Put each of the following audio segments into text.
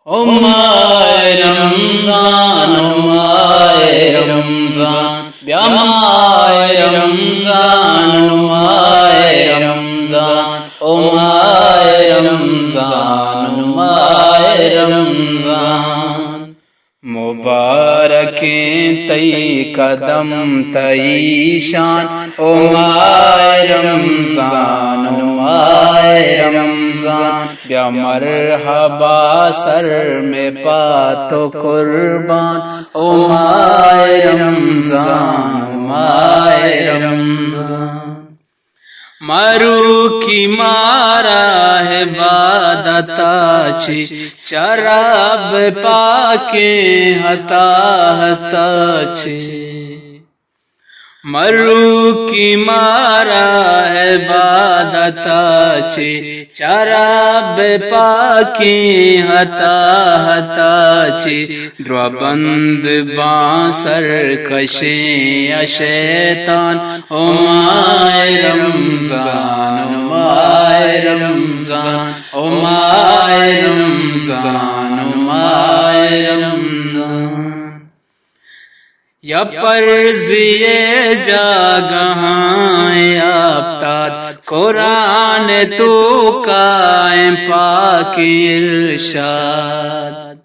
او ماہ رمضان، او ماہ رمضان، بیا ماہ رمضان، او ماہ رمضان، او ماہ رمضان، او ماہ رمضان، مبارکیں تئی قدم تئی شان، او ماہ رمضان، او ماہ رمضان، بیا مرحبا سر میں پاتو قربان، او ماہ رمضان، او ماہ رمضان، مرو کی مارا ہے بادتا چی چراب پاکے ہتا ہتا چی، مرو کی مارا ہے بادتا چی چراب پاکی ہتا ہتا چی، دربند بانسر کشیں شیطان، او ماہ رمضان، او ماہ رمضان، او ماہ رمضان، او ماہ رمضان، یا پرزیے جاگہاں آفتاب قرآن تو قائم پاک ارشاد،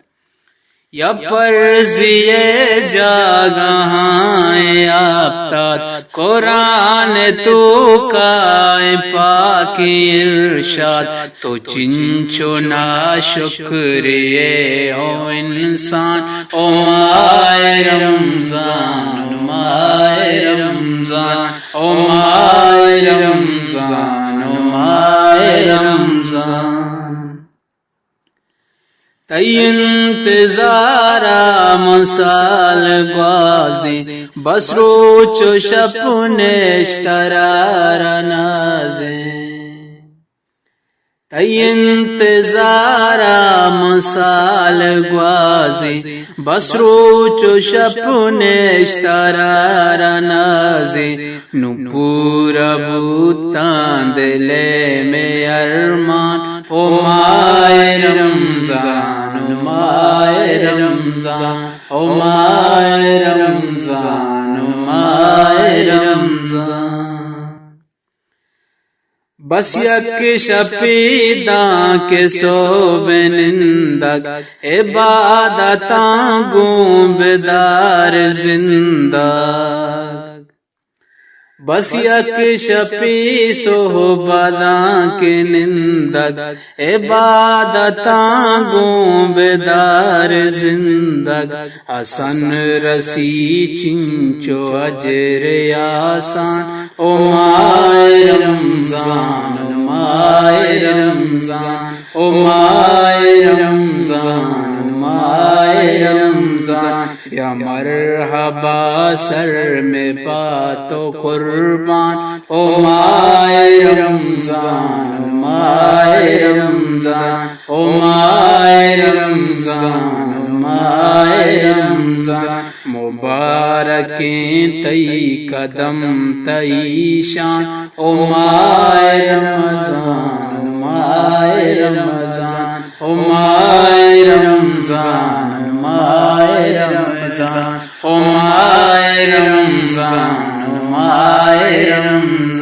یا پرزیے جاگہاں آفتاب قرآن تو قائم پاک ارشاد، تو چنچو ناشکریے او انسان، او ماہ رمضان، او ماہ رمضان، او ماہ رمضان، او ماہ رمضان، تی انتظارا مسال گوازی بس روچ و شپنشترار نازی، تی انتظارا مسال گوازی بس روچ و شپنشترار نازی، نو پورا بوتان دلے میں ارمان، او ماہ رمضان، او ماہ رمضان، او ماہ رمضان، او ماہ رمضان، بس یک شپیداں کے صوبے نندگ عبادتاں گوں بیدار زندگ، بس یک شپی صحبتاں کے نندگ عبادتاں گوں بیدار زندگ، حسن رسی چنچو اجر آسان، او ماہ رمضان، او ماہ رمضان، او ماہ رمضان، او ماہ رمضان، یا مرحبا سر میں پاتو قربان، او ماہ رمضان، او ماہ رمضان، او ماہ رمضان، او ماہ رمضان، مبارکیں تئی قدم تئی شان، او ماہ رمضان، او ماہ رمضان، او ماہ رمضان، او ماہ رمضان، او ماہ رمضان، او ماہ رمضان۔